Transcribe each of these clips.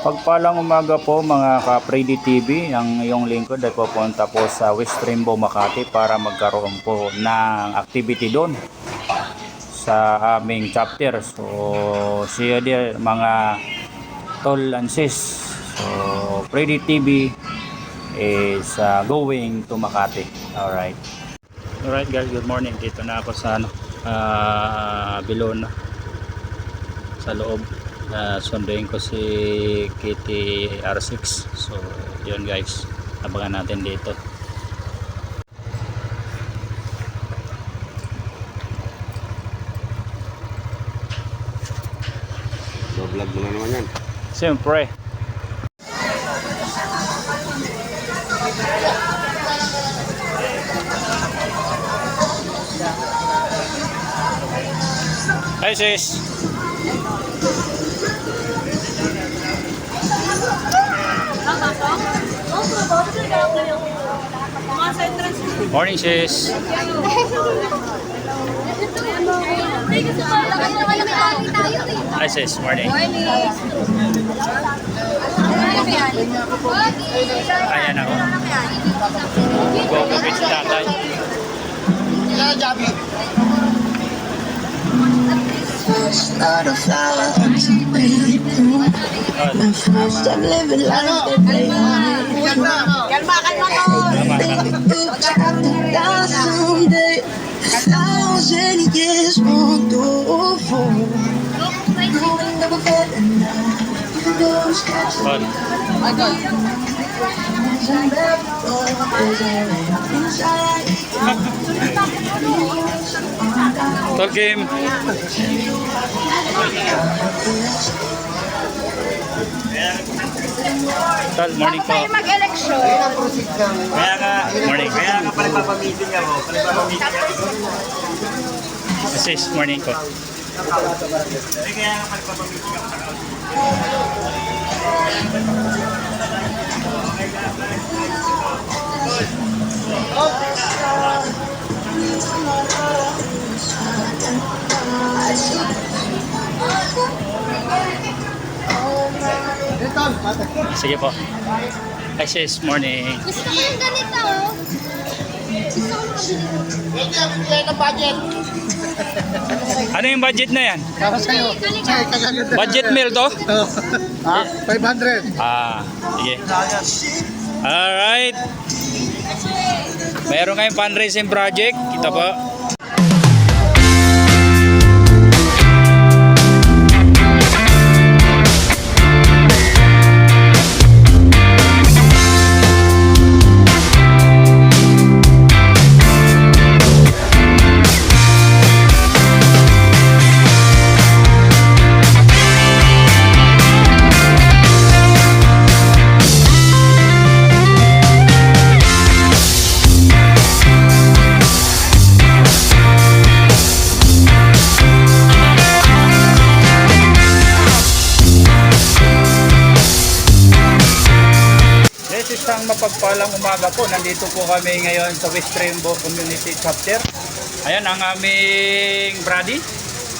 Pagpalang umaga po mga ka-Freddy TV, ang iyong lingkod ay pupunta po sa West Rainbow, Makati para magkaroon po ng activity doon sa aming chapter. So siya din mga tol and sis. So Freddy TV is going to Makati. Alright guys, good morning. Dito na ako sa Bilona sa loob. Sunduin ko si Kitty R6. So yun guys, abangan natin dito. So vlog mo na naman yan. Siyempre. Hi sis. Morning sis. Hi sis, morning. Ayan ako. Go to beach tatay. Start a flower to baby blue. My first time living life that they wanted to. You'll trapped and down someday. 1,000 years won't do for. Going never better now. Those cats are Tol game. Tol, morning po. Mag-election. Kaya nga, Morning. kaya nga pala papamiting ako. Sis, morning po. Kaya nga pala papamiting ako. Sige po. Hi sis, morning. Gusto ko yung ganito. Gusto ko mabili. Ano yung budget na yan? Para sa'yo. Budget meal to? Ha? 500. Sige. Alright. Meron kayong fundraising project. Kita po. Isang mapagpalang umaga po. Nandito po kami ngayon sa West Rainbow Community Chapter. Ayan ang aming Brady.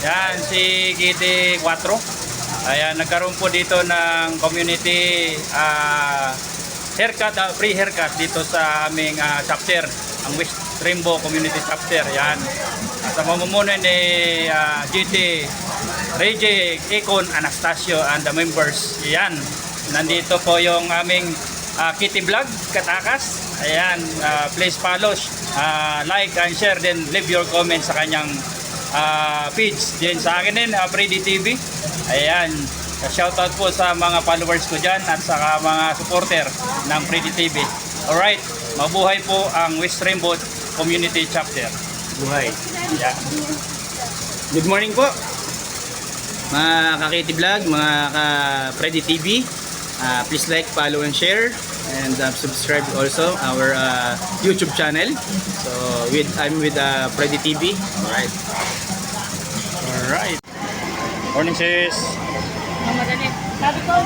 Yan si Kitty 4. Ayan, nagkaroon po dito ng community haircut, free haircut dito sa aming chapter, ang West Rainbow Community Chapter. Yan. Sa mamumuno ni GT Reggie, Econ, Anastasio and the members. Yan. Nandito po yung aming Kitty Vlog, Katakas. Ayan, please follow, like and share, then leave your comment sa kanyang page. Din sa akin din, Freddy TV. Ayan, shoutout po sa mga followers ko dyan at sa mga supporter ng Freddy TV. Alright, mabuhay po ang West Rainbow Community Chapter. Buhay. Yeah. Good morning po mga ka-Kitty Vlog, mga ka-Freddy TV. Please like, follow, and share, and subscribe also our YouTube channel. So I'm with Freddy TV. Alright. Morning sis. Sabi ko,